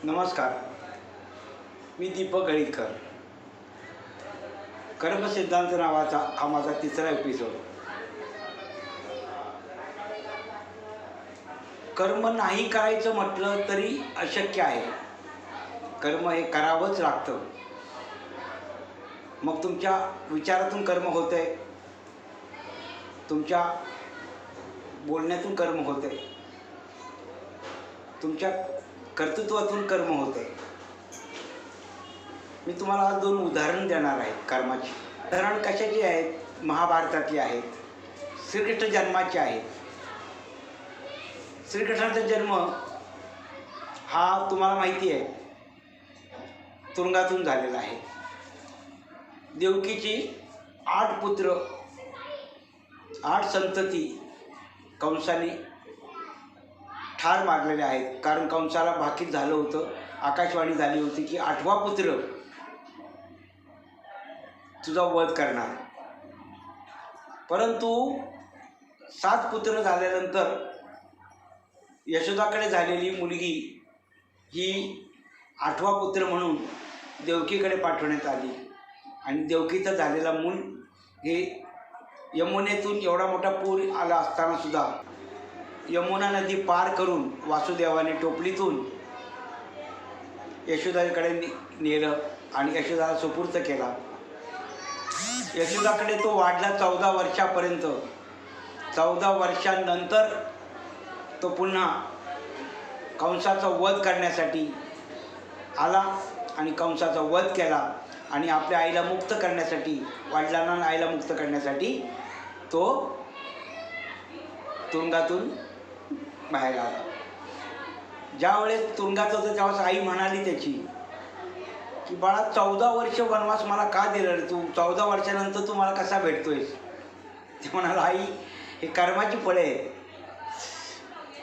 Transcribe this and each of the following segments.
नमस्कार. मी दीपक गळीकर. कर्मसिद्धांत नावाचा हा माझा तिसरा एपिसोड. कर्म नाही करायचं म्हटलं तरी अशक्य आहे. कर्म हे करावंच लागतं. मग तुमच्या विचारातून कर्म होतंय, तुमच्या बोलण्यातून कर्म होतंय, तुमच्या कर्तृत्वातून कर्म होते. मी तुम्हाला आज 2 उदाहरण देणार आहे कर्माची. उदाहरण कशाची आहेत? महाभारतातली आहेत, श्रीकृष्ण जन्माचे आहेत. श्रीकृष्णाचा जन्म हा तुम्हाला माहिती आहे, तुरुंगातून झालेला आहे. देवकीची 8 पुत्र, 8 संतती कंसाने ठार मारलेले आहेत. कारण कंसाला भाकीत झालं होतं, आकाशवाणी झाली होती की 8वा पुत्र तुझा वध करणार. परंतु 7 पुत्र झाल्यानंतर यशोदाकडे झालेली मुलगी ही 8वा पुत्र म्हणून देवकीकडे पाठवण्यात आली. आणि देवकीचं झालेला मूल हे यमुनेतून एवढा मोठा पूर आला असताना सुद्धा यमुना नदी पार करून वासुदेवाने टोपलीतून यशोदाकडे नेलं आणि यशोदाला सुपूर्त केला. यशोदाकडे तो वाढला 14 वर्षापर्यंत. 14 वर्षांनंतर तो पुन्हा कंसाचा वध करण्यासाठी आला आणि कंसाचा वध केला आणि आपल्या आईला मुक्त करण्यासाठी, वडिलांना आईला मुक्त करण्यासाठी तो तुरुंगातून बाहेर आला. ज्यावेळेस तुरुंगात होतं त्यावेळेस आई म्हणाली त्याची की बाळा 14 वर्ष वनवास मला का दिलं रे तू? 14 वर्षानंतर तू मला कसा भेटतोयस? ते म्हणाला, आई हे कर्माची फळे आहेत.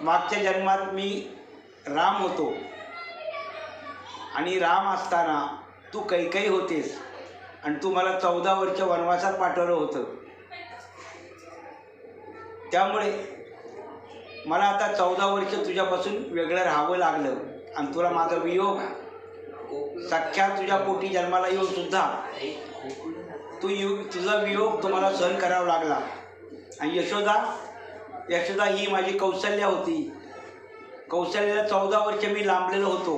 मागच्या जन्मात मी राम होतो आणि राम असताना तू कैकई होतेस आणि तू मला 14 वर्ष वनवासात पाठवलं होतं. त्यामुळे मला आता 14 वर्ष तुझ्यापासून वेगळं राहावं लागलं आणि तुला माझा वियोग, सख्या तुझ्या पोटी जन्माला येऊन सुद्धा तुझा वियोग तुम्हाला सहन करावा लागला. आणि यशोदा ही माझी कौशल्या होती. कौशल्याला 14 वर्ष मी लांबलेलो होतो,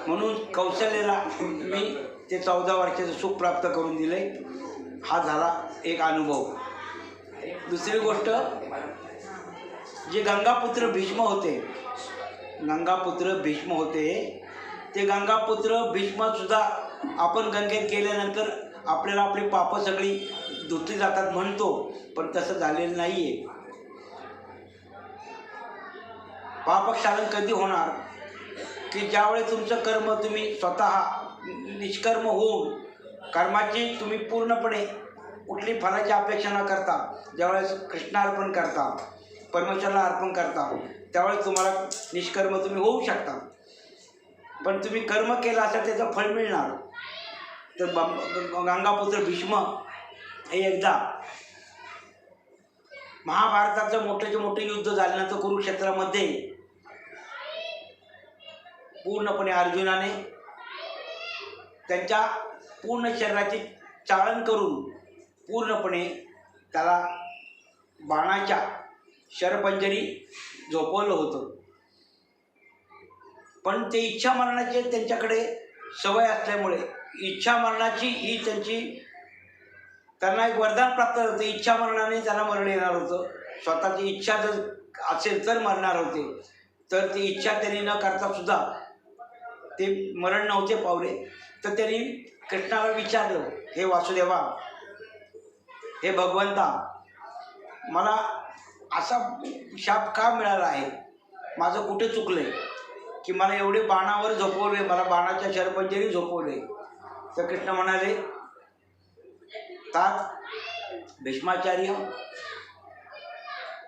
म्हणून कौशल्याला मी ते 14 वर्षाचं सुख प्राप्त करून दिले. हा झाला एक अनुभव. दुसरी गोष्ट, जे गंगापुत्र भीष्म होते, ते गंगापुत्र भीष्मसुद्धा आपण गंगेत गेल्यानंतर आपल्याला आपली पापं सगळी धुतली जातात म्हणतो, पण तसं झालेलं नाही आहे. पापक्षालन कधी होणार? की ज्यावेळेस तुमचं कर्म तुम्ही स्वतः निष्कर्म होऊन कर्माची तुम्ही पूर्णपणे कुठली फलाची अपेक्षा न करता ज्यावेळेस कृष्णार्पण करता, परमेश्वराला अर्पण करता, त्यावेळेस तुम्हाला निष्कर्म तुम्ही होऊ शकता. पण तुम्ही कर्म केलं असं त्याचं फळ मिळणार. तर गंगापुत्र भीष्म हे एकदा महाभारताचं मोठे युद्ध झाल्यानंतर कुरुक्षेत्रामध्ये पूर्णपणे अर्जुनाने त्यांच्या पूर्ण शरीराची चाळण करून पूर्णपणे त्याला बाणाच्या शरपंजरी झोपवलं होतं. पण ते इच्छा मरणाची त्यांच्याकडे सवय असल्यामुळे इच्छा मरणाची ही त्यांना एक वरदान प्राप्त होतं. इच्छा मरणाने त्यांना मरण येणार होतं. स्वतःची इच्छा जर असेल तर मरणार होते, तर ती इच्छा त्यांनी न करता सुद्धा ते मरण नव्हते पावले. तर त्यांनी कृष्णाला विचारलं, हे वासुदेवा, हे भगवंता, मला असा शाप का मिळाला आहे? माझं कुठे चुकलंय की मला एवढे बाणावर झोपवले, मला बाणाच्या शरपंजरी झोपवले? तर कृष्ण म्हणाले, तात भीष्माचार्य,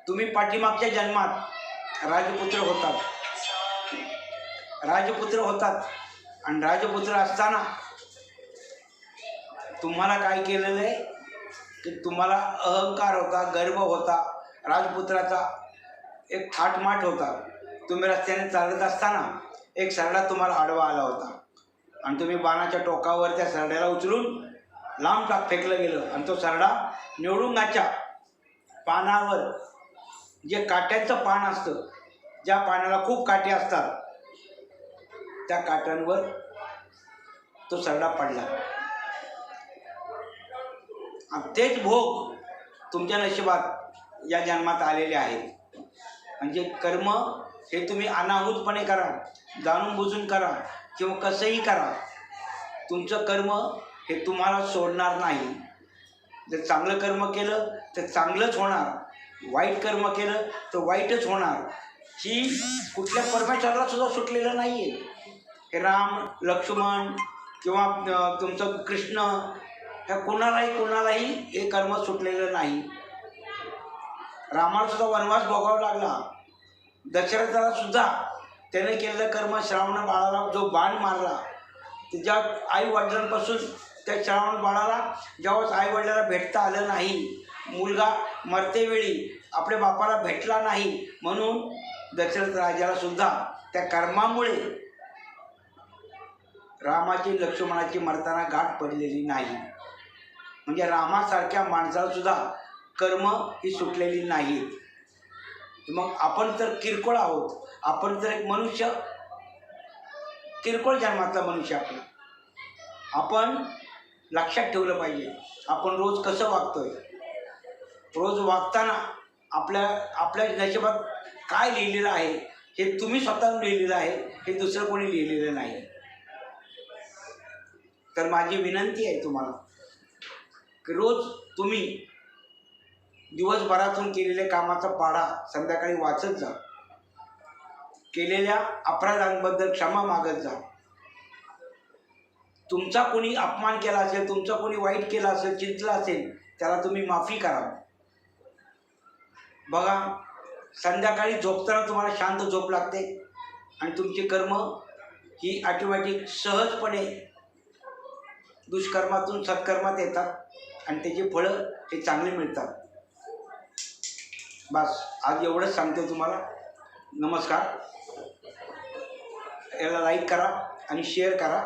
तुम्ही पाठीमागच्या जन्मात राजपुत्र होतात आणि राजपुत्र असताना तुम्हाला काय केलेलं आहे की तुम्हाला अहंकार होता, गर्व होता, राजपुत्राचा एक थाटमाट होता. तुम्ही रस्त्याने चालत असताना एक सरडा तुम्हाला आडवा आला होता आणि तुम्ही बाणाच्या टोकावर त्या सरड्याला उचलून लांब फेकलं गेलं आणि तो सरडा निवडुंगाच्या पानावर, जे काट्यांचं पान असतं, ज्या पानाला खूप काटे असतात, त्या काट्यांवर तो सरडा पडला. आणि तेच भोग तुमच्या नशिबात या जन्मात आलेले आहेत. म्हणजे कर्म हे तुम्ही अनाहूतपणे करा, जाणून बुजून करा किंवा कसंही करा, तुमचं कर्म हे तुम्हाला सोडणार नाही. जर चांगलं कर्म केलं तर चांगलंच होणार, वाईट कर्म केलं तर वाईटच होणार. ही कुठल्या परमेश्वराला सुद्धा सुटलेलं नाही आहे. हे राम, लक्ष्मण किंवा तुमचं कृष्ण, ह्या कोणालाही हे कर्म सुटलेलं नाही. रामाला सुद्धा वनवास भोगावा लागला. दशरथाला सुद्धा त्याने केलेलं कर्म, श्रावण बाळाला जो बाण मारला, त्याच्या आई वडिलांपासून त्या श्रावण बाळाला जेव्हा आई वडिलाला भेटता आलं नाही, मुलगा मरतेवेळी आपल्या बापाला भेटला नाही, म्हणून दशरथ राजाला सुद्धा त्या कर्मामुळे रामाची लक्ष्मणाची मरताना गाठ पडलेली नाही. म्हणजे रामासारख्या माणसाला सुद्धा कर्म ही सुटलेली नाहीत. मग आपण तर किरकोळ आहोत, आपण तर एक मनुष्य, किरकोळ जन्मातला मनुष्य. आपण लक्षात ठेवलं पाहिजे आपण रोज कसं वागतोय. रोज वागताना आपल्या नशिबात काय लिहिलेलं आहे हे तुम्ही स्वतःहून लिहिलेलं आहे, हे दुसरं कोणी लिहिलेलं नाही. तर माझी विनंती आहे तुम्हाला की रोज तुम्ही दिवसभरातून केलेल्या कामाचा पाढा संध्याकाळी वाचत जा. केलेल्या अपराधांबद्दल क्षमा मागत जा. तुमचा कोणी अपमान केला असेल, तुमचा कोणी वाईट केला असेल, चिंतला असेल, त्याला तुम्ही माफी करा. बघा, संध्याकाळी झोपताना तुम्हाला शांत झोप लागते आणि तुमची कर्म ही ऑटोमॅटिक सहजपणे दुष्कर्मातून सत्कर्मात येतात आणि त्याची फळं हे चांगली मिळतात. बस आज एवढंच सांगतो तुम्हाला. नमस्कार. याला लाईक करा आणि शेअर करा.